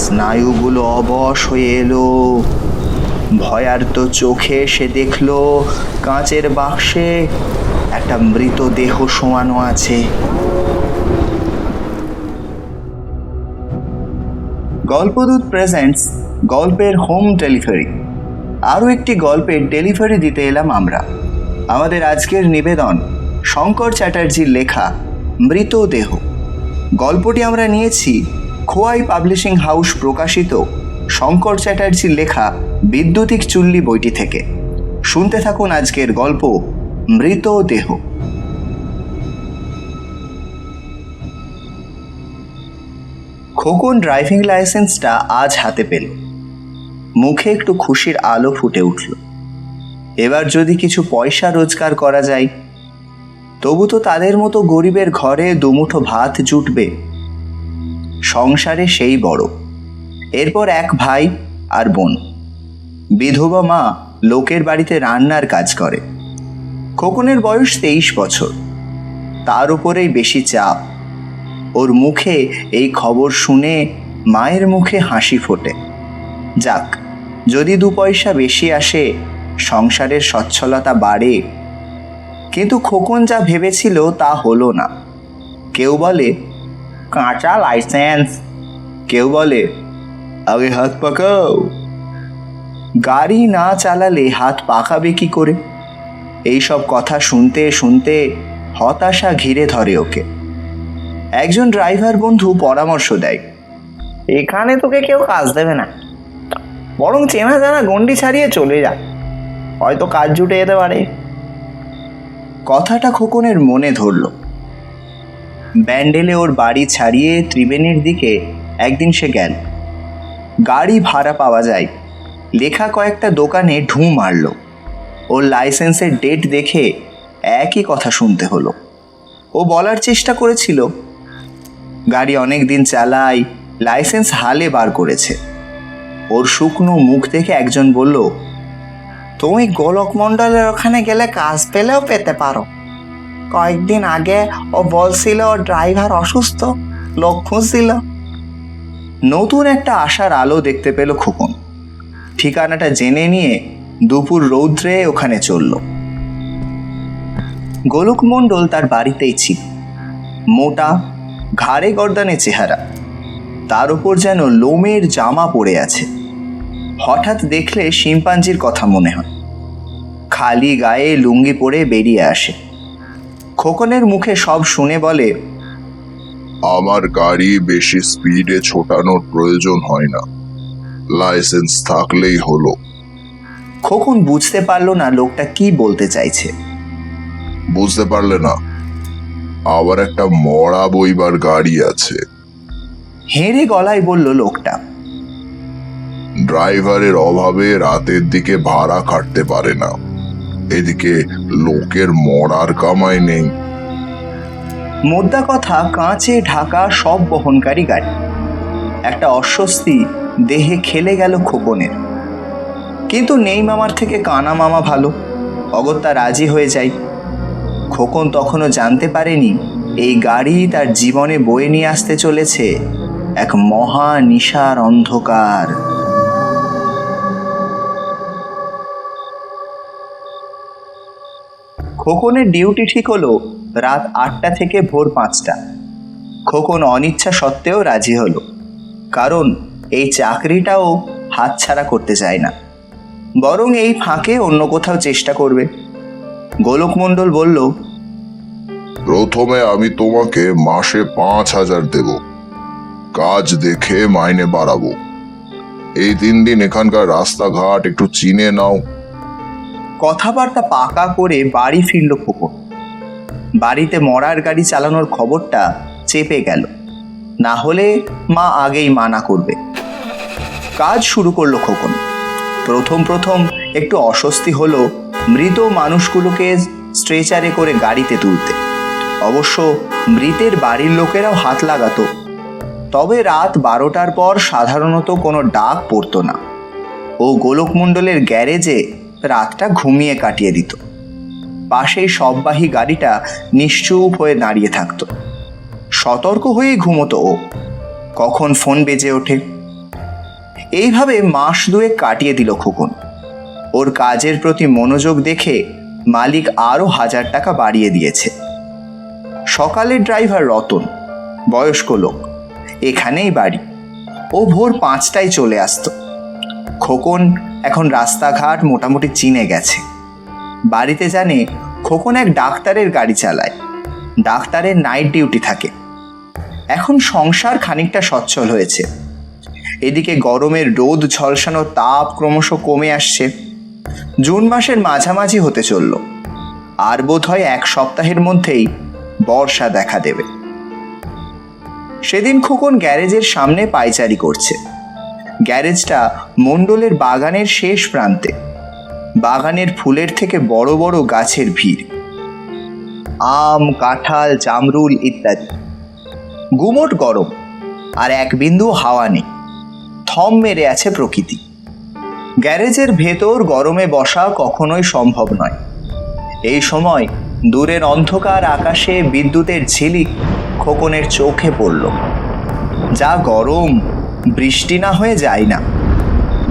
স্নায়ুগুলো অবশ হয়ে এলো। ভয়ার্ত চোখে সে দেখল কাঁচের বাক্সে একটা মৃতদেহ শোয়ানো আছে। গল্পদূত প্রেজেন্টস গল্পের হোম ডেলিভারি। আরও একটি গল্পের ডেলিভারি দিতে এলাম আমরা। আমাদের আজকের নিবেদন শঙ্কর চ্যাটার্জির লেখা মৃতদেহ। গল্পটি আমরা নিয়েছি খোয়াই পাবলিশিং হাউস প্রকাশিত শঙ্কর চ্যাটার্জির লেখা বিদ্যুতিক চুল্লি বইটি থেকে। শুনতে থাকুন আজকের গল্প মৃতদেহ। খোকন ড্রাইভিং লাইসেন্সটা আজ হাতে পেল। মুখে একটু খুশির আলো ফুটে উঠল। এবার যদি কিছু পয়সা রোজগার করা যায়, তবু তো তাদের মতো গরিবের ঘরে দুমুঠো ভাত জুটবে। সংসারে সেই বড়, এরপর এক ভাই আর বোন। বিধবা মা লোকের বাড়িতে রান্নার কাজ করে। খোকনের বয়স 23 বছর। তার উপরেই বেশি চাপ। ওর মুখে এই খবর শুনে মায়ের মুখে হাসি ফোটে। যাক, যদি 2 পয়সা বেশি আসে, সংসারের সচ্ছলতা বাড়ে। কিন্তু খোকন যা ভেবেছিল তা হলো না। কেউ বলে কাঁচা লাইসেন্স, কেউ বলে আগে হাত পাকাও। গাড়ি না চালালে হাত পাকাবে কি করে? এইসব কথা শুনতে শুনতে হতাশা ঘিরে ধরে ওকে। একজন ড্রাইভার বন্ধু পরামর্শ দেয়, এখানে তোকে কেউ কাজ দেবে না, বরং চেনা জানা গন্ডি ছাড়িয়ে চলে যা, হয়তো কাজ জুটে যেতে পারে। কথাটা খোকনের মনে ধরল। ব্যান্ডেলে ওর বাড়ি ছাড়িয়ে ত্রিবেণীর দিকে একদিন সে গেল। গাড়ি ভাড়া পাওয়া যায় লেখা কয়েকটা দোকানে ঢুঁ মারল। ওর লাইসেন্সের ডেট দেখে একই কথা শুনতে হলো। ও বলার চেষ্টা করেছিল, গাড়ি অনেক দিন চালাই, লাইসেন্স হালে বার করেছে। ওর শুকনো মুখ দেখে একজন বলল, তুমি গোলক মণ্ডলের ওখানে গেলে কাজ পেলেও পেতে পারো। কয়েকদিন আগে ও বলছিল ওর ড্রাইভার অসুস্থ, লোক খুঁজছিল। নতুন একটা আশার আলো দেখতে পেল খোকন। ঠিকানাটা জেনে নিয়ে দুপুর রৌদ্রে ওখানে চলল। গোলক মণ্ডল তার বাড়িতেই ছিল। মোটা, ঘাড়ে গর্দানে চেহারা, তার উপর যেন লোমের জামা পড়ে আছে। হঠাৎ দেখলে শিম্পাঞ্জির কথা মনে হয়। খালি গায়ে লুঙ্গি পরে বেরিয়ে আসে। খোকনের মুখে সব শুনে বলে, আমার গাড়ি বেশি স্পিডে ছোটানোর প্রয়োজন হয় না, লাইসেন্স থাকলেই হলো। খোকন বুঝতে পারল না লোকটা কি বলতে চাইছে। বুঝতে পারলে না? আবার একটা মরা বইবার গাড়ি আছে। হেঁড়ে গলায় বলল লোকটা। ড্রাইভারের অভাবে রাতের দিকে ভাড়া কাটতে পারে না, এদিকে লোকের মরার কামাই নেই। মোদ্দা কথা, কাঁচে ঢাকা সব বহনকারী গাড়ি। একটা অস্বস্তি দেহে খেলে গেল খোকনের। কিন্তু নেই মামার থেকে কানা মামা ভালো, অগত্যা রাজি হয়ে যায়। খোকন তখনও জানতে পারেনি এই গাড়ি তার জীবনে বয়ে নিয়ে আসতে চলেছে এক মহা নিশার অন্ধকার। খোকনের ডিউটি ঠিক হলো রাত 8টা থেকে ভোর 5টা। খোকন অনিচ্ছা সত্ত্বেও রাজি হলো, কারণ এই চাকরিটাও হাতছাড়া করতে চায় না, বরং এই ফাঁকে অন্য কোথাও চেষ্টা করবে। গোলক মণ্ডল বলল, প্রথমে আমি তোমাকে মাসে 5,000 দেব, কাজ দেখে মাইনে বাড়াবো। এই 3 দিন এখানকার রাস্তাঘাট একটু চিনে নাও। কথাবার্তা পাকা করে বাড়ি ফিরল খোকন। বাড়িতে মরার গাড়ি চালানোর খবরটা চেপে গেল, না হলে মা আগেই মানা করবে। কাজ শুরু করলো খোকন। প্রথম প্রথম একটু অস্বস্তি হলো মৃত মানুষগুলোকে স্ট্রেচারে করে গাড়িতে তুলতে। অবশ্য মৃতের বাড়ির লোকেরাও হাত লাগাতো, তবে রাত 12টার পর সাধারণত কোনো ডাক পড়তো না। ও গোলক মণ্ডলের গ্যারেজে রাতটা ঘুমিয়ে কাটিয়ে দিত। পাশেই সববাহী গাড়িটা নিশ্চুপ হয়ে দাঁড়িয়ে থাকতো। সতর্ক হয়েই ঘুমোতো ও। কখন ফোন বেজে ওঠে, এইভাবে মাস দুয়েক কাটিয়ে দিল খোকন। ওর কাজের প্রতি মনোযোগ দেখে মালিক আরও 1000 টাকা বাড়িয়ে দিয়েছে। সকালের ড্রাইভার রতন, বয়স্ক লোক, এখানেই বাড়ি। ও ভোর 5টায় চলে আসতো। খোকন এখন রাস্তাঘাট মোটামুটি চিনে গেছে। বাড়িতে জানে খোকন এক ডাক্তারের গাড়ি চালায়, ডাক্তারের নাইট ডিউটি থাকে। এখন সংসার খানিকটা সচ্ছল হয়েছে। এদিকে গরমের রোদ ঝলসানো তাপ ক্রমশ কমে আসছে। জুন মাসের মাঝামাঝি হতে চলল, আর বোধ হয় 1 সপ্তাহের মধ্যেই বর্ষা দেখা দেবে। সেদিন খোকন গ্যারেজের সামনে পায়চারি করছে। গ্যারেজটা মণ্ডলের বাগানের শেষ প্রান্তে। বাগানের ফুলের থেকে বড় বড় গাছের ভিড়, আম, কাঁঠাল, জামরুল ইত্যাদি। গুমোট গরম, আর এক বিন্দু হাওয়া নেই। থম মেরে আছে প্রকৃতি। গ্যারেজের ভেতর গরমে বসা কখনোই সম্ভব নয়। এই সময় দূরের অন্ধকার আকাশে বিদ্যুতের ঝিলিক খোকনের চোখে পড়ল। যা গরম, বৃষ্টি না হয়ে যায় না।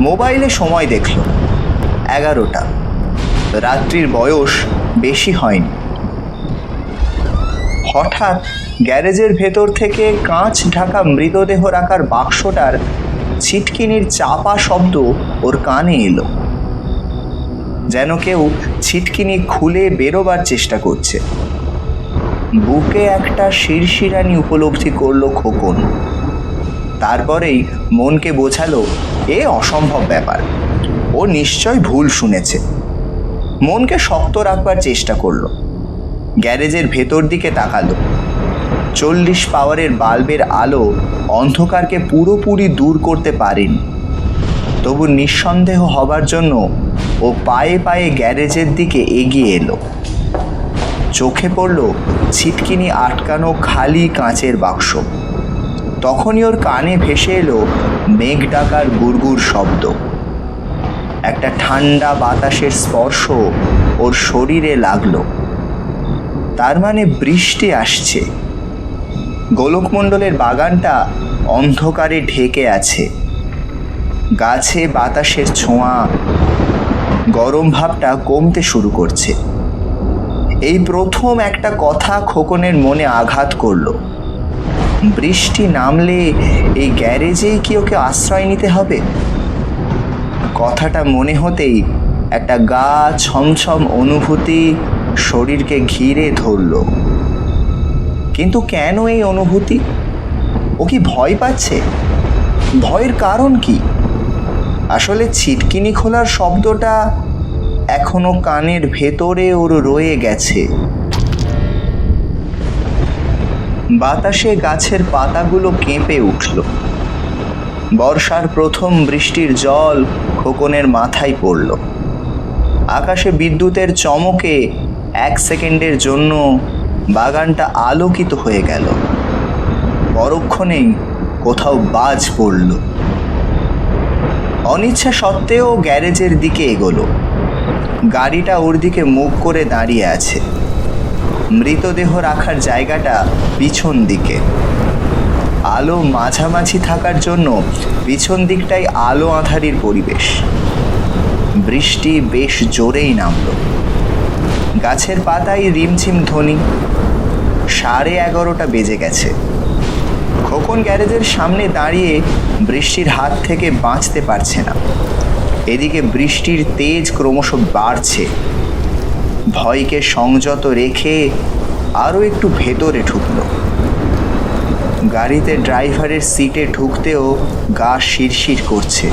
মোবাইলে সময় দেখল 11টা। রাত্রির বয়স বেশি হয়নি। হঠাৎ গ্যারেজের ভেতর থেকে কাঁচ ঢাকা মৃতদেহ রাখার বাক্সটার ছিটকিনির চাপা শব্দ ওর কানে এলো, যেন কেউ ছিটকিনি খুলে বেরোবার চেষ্টা করছে। বুকে একটা শিরশিরানি উপলব্ধি করলো খোকন। তারপরেই মনকে বোঝালো এ অসম্ভব ব্যাপার, ও নিশ্চয় ভুল শুনেছে। মনকে শক্ত রাখবার চেষ্টা করলো। গ্যারেজের ভেতর দিকে তাকালো। 40 পাওয়ারের বাল্বের আলো অন্ধকারকে পুরোপুরি দূর করতে পারেনি। তবু নিঃসন্দেহ হবার জন্য ও পায়ে পায়ে গ্যারেজের দিকে এগিয়ে এলো। চোখে পড়ল ছিটকিনি আটকানো খালি কাঁচের বাক্স। তখনই ওর কানে ভেসে এলো মেঘ ডাকার গুড়গুড় শব্দ। একটা ঠান্ডা বাতাসের স্পর্শ ওর শরীরে লাগলো। তার মানে বৃষ্টি আসছে। গোলকমণ্ডলের বাগানটা অন্ধকারে ঢেকে আছে। গাছে বাতাসের ছোঁয়া, গরম ভাবটা কমতে শুরু করছে। এই প্রথম একটা কথা খোকনের মনে আঘাত করলো। বৃষ্টি নামলে এই গ্যারেজেই কি ওকে আশ্রয় নিতে হবে? কথাটা মনে হতেই একটা গা ছমছম অনুভূতি শরীরকে ঘিরে ধরল। কিন্তু কেন এই অনুভূতি? ও কি ভয় পাচ্ছে? ভয়ের কারণ কি? আসলে ছিটকিনি খোলার শব্দটা এখনো কানের ভেতরে ওর রয়ে গেছে। বাতাসে গাছের পাতাগুলো কেঁপে উঠল। বর্ষার প্রথম বৃষ্টির জল খোকনের মাথায় পড়ল। আকাশে বিদ্যুতের চমকে 1 সেকেন্ডের জন্য বাগানটা আলোকিত হয়ে গেল। পরক্ষণেই কোথাও বাজ পড়ল। অনিচ্ছা সত্ত্বেও গ্যারেজের দিকে এগোলো। গাড়িটা ওর দিকে মুখ করে দাঁড়িয়ে আছে। মৃতদেহ রাখার জায়গাটা পিছন দিকে। আলো মাঝামাঝি থাকার জন্য পিছন দিকটাই আলো আঁধারির পরিবেশ। বৃষ্টি বেশ জোরেই নামল। গাছের পাতায় রিমঝিম ধ্বনি। 11:30 বেজে গেছে। খোকন গ্যারেজের সামনে দাঁড়িয়ে বৃষ্টির হাত থেকে বাঁচতে পারছে না। এদিকে বৃষ্টির তেজ ক্রমশ বাড়ছে। ভয়কে সংযত রেখে আরও একটু ভেতরে ঢুকল। গাড়িতে ড্রাইভারের সিটে ঢুকতেও গা শিরশির করছে।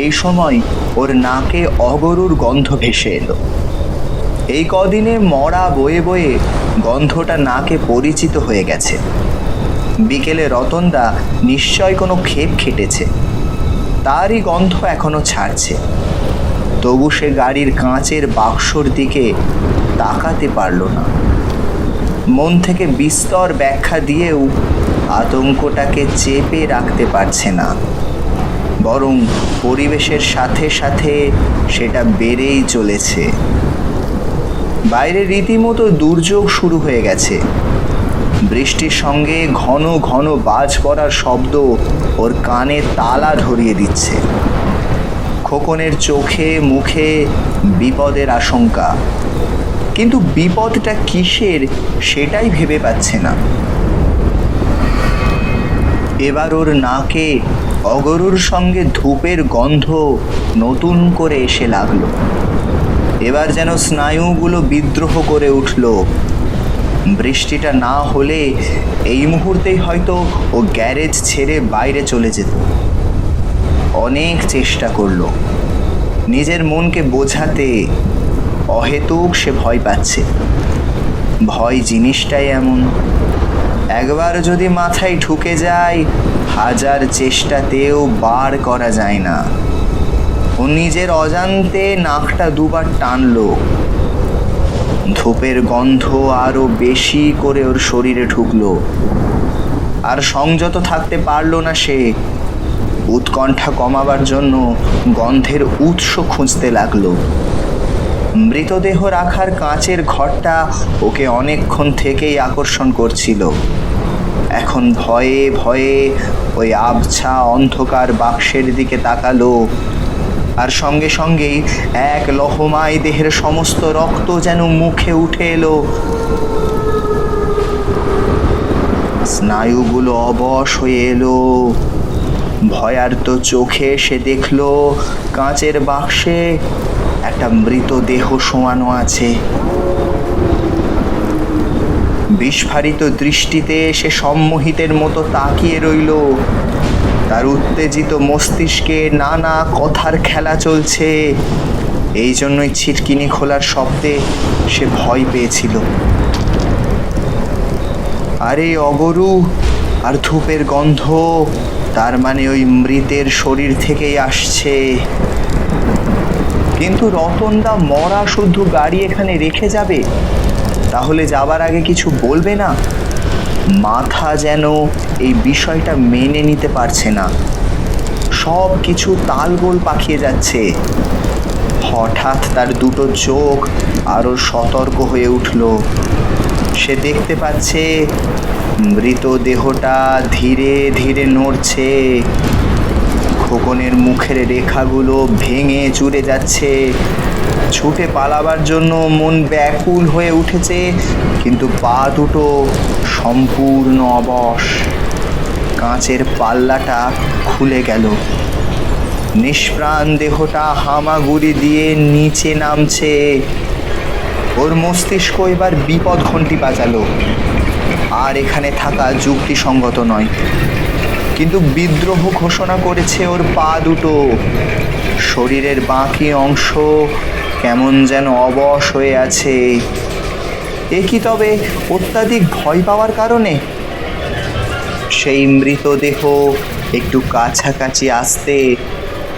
এই সময় ওর নাকে অগরুর গন্ধ ভেসে এলো। এই কদিনে মরা বয়ে বয়ে গন্ধটা নাকে পরিচিত হয়ে গেছে। বিকেলে রতনদা নিশ্চয় কোনো ক্ষেপ খেটেছে, তারই গন্ধ এখনো ছাড়ছে। তবু সে গাড়ির কাঁচের বাক্সর দিকে তাকাতে পারল না। মন থেকে বিস্তর ব্যাখ্যা দিয়েও আতঙ্কটাকে চেপে রাখতে পারছে না, বরং পরিবেশের সাথে সাথে সেটা বেড়েই চলেছে। বাইরে রীতিমতো দুর্যোগ শুরু হয়ে গেছে। বৃষ্টির সঙ্গে ঘন ঘন বাজ পড়ার শব্দ ওর কানে তালা ধরিয়ে দিচ্ছে। খোকনের চোখে মুখে বিপদের আশঙ্কা, কিন্তু বিপদটা কিসের সেটাই ভেবে পাচ্ছে না। এবার ওর নাকে অগরুর সঙ্গে ধূপের গন্ধ নতুন করে এসে লাগলো। এবার যেন স্নায়ুগুলো বিদ্রোহ করে উঠল। বৃষ্টিটা না হলে এই মুহূর্তেই হয়তো ও গ্যারেজ ছেড়ে বাইরে চলে যেত। অনেক চেষ্টা করলো নিজের মনকে বোঝাতে, অহেতুক সে ভয় পাচ্ছে। ভয় জিনিসটাই এমন, একবার যদি মাথায় ঢুকে যায় হাজার চেষ্টাতেও বার করা যায় না। ও নিজের অজান্তে নাকটা দুবার টানলো। ধূপের গন্ধ আরো বেশি করে ওর শরীরে ঢুকলো। আর সংযত থাকতে পারল না সে। উৎকণ্ঠা কমাবার জন্য গন্ধের উৎস খুঁজতে লাগলো। মৃতদেহ রাখার কাঁচের ঘরটা ওকে অনেকক্ষণ থেকেই আকর্ষণ করছিল। এখন ভয়ে ভয়ে ওই আবছা অন্ধকার বাক্সের দিকে তাকালো। আর সঙ্গে সঙ্গেই এক লহমায় দেহের সমস্ত রক্ত যেন মুখে উঠে এলো। স্নায়ুগুলো অবশ হয়ে এলো। ভয়ার্ত চোখে সে দেখলো কাঁচের বাক্সে একটা মৃতদেহ শোয়ানো আছে। বিস্ফারিত দৃষ্টিতে সে সম্মোহিতের মতো তাকিয়ে রইল। তার উত্তেজিত মস্তিষ্কে নানা কথার খেলা চলছে। এই জন্যই ছিটকিনি খোলার শব্দে সে ভয় পেয়েছিল। আরে অগরু আর ধূপের গন্ধ, তার মানে ওই মৃতের শরীর থেকেই আসছে। কিন্তু রতনদা মরা শুদ্ধ গাড়ি এখানে রেখে যাবে, তাহলে যাবার আগে কিছু বলবে না? মাথা যেন এই বিষয়টা মেনে নিতে পারছে না। সব কিছু তালগোল পাকিয়ে যাচ্ছে। হঠাৎ তার দুটো চোখ আরো সতর্ক হয়ে উঠল। সে দেখতে পাচ্ছে মৃতদেহটা ধীরে ধীরে নড়ছে। খোকনের মুখের রেখাগুলো ভেঙে চুরে যাচ্ছে। ছুটে পালাবার জন্য মন ব্যাকুল হয়ে উঠেছে, কিন্তু পা দুটো সম্পূর্ণ অবশ। কাঁচের পাল্লাটা খুলে গেল। নিষ্প্রাণ দেহটা হামাগুড়ি দিয়ে নিচে নামছে। ওর মস্তিষ্ক এবার বিপদ ঘন্টি বাজালো। আর এখানে থাকা যুক্তিসঙ্গত নয়, কিন্তু বিদ্রোহ ঘোষণা করেছে ওর পা দুটো। শরীরের বাকি অংশ কেমন যেন অবশ হয়ে আছে। এ কি তবে অত্যাধিক ভয় পাওয়ার কারণে? সেই মৃতদেহ একটু কাছাকাছি আসতে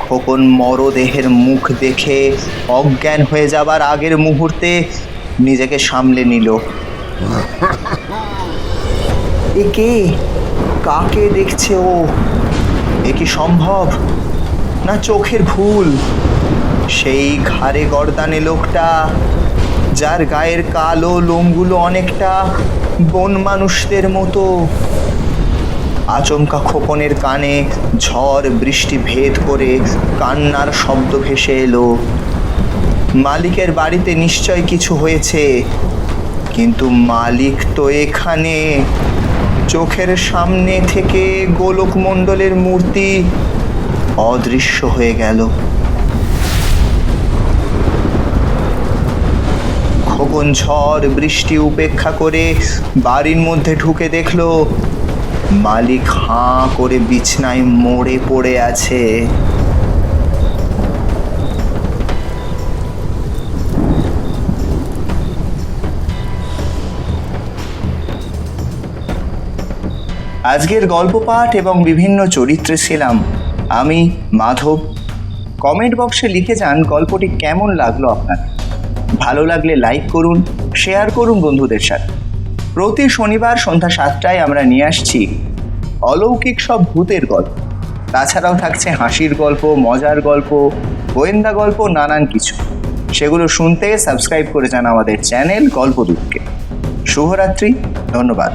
খোকন মরদেহের মুখ দেখে অজ্ঞান হয়ে যাবার আগের মুহূর্তে নিজেকে সামলে নিল। এ কে? কাকে দেখছে ও? এ কি সম্ভব? না চোখের ভুল? সেই ঘাড়ে গর্দানে লোকটা, যার গায়ের কালো লোমগুলো অনেকটা বন মানুষদের মতো। আচমকা খোকনের কানে ঝড় বৃষ্টি ভেদ করে কান্নার শব্দ ভেসে এলো। মালিকের বাড়িতে নিশ্চয় কিছু হয়েছে, কিন্তু মালিক তো এখানে। চোখের সামনে থেকে গোলক মণ্ডলের মূর্তি অদৃশ্য হয়ে গেল। খোকন ঝড় বৃষ্টি উপেক্ষা করে বাড়ির মধ্যে ঢুকে দেখলো মালিক হাঁ করে বিছনায় মরে পড়ে আছে। আজকের গল্প পাঠ এবং বিভিন্ন চরিত্রে ছিলাম আমি, মাধব। কমেন্ট বক্সে লিখে যান গল্পটি কেমন লাগলো আপনার। ভালো লাগলে লাইক করুন, শেয়ার করুন বন্ধুদের সাথে। প্রতি শনিবার সন্ধ্যা 7টায় আমরা নিয়ে আসছি অলৌকিক সব ভূতের গল্প। তাছাড়াও থাকছে হাসির গল্প, মজার গল্প, গোয়েন্দা গল্প, নানান কিছু। সেগুলো শুনতে সাবস্ক্রাইব করে যান আমাদের চ্যানেল গল্পদূতকে। শুভরাত্রি, ধন্যবাদ।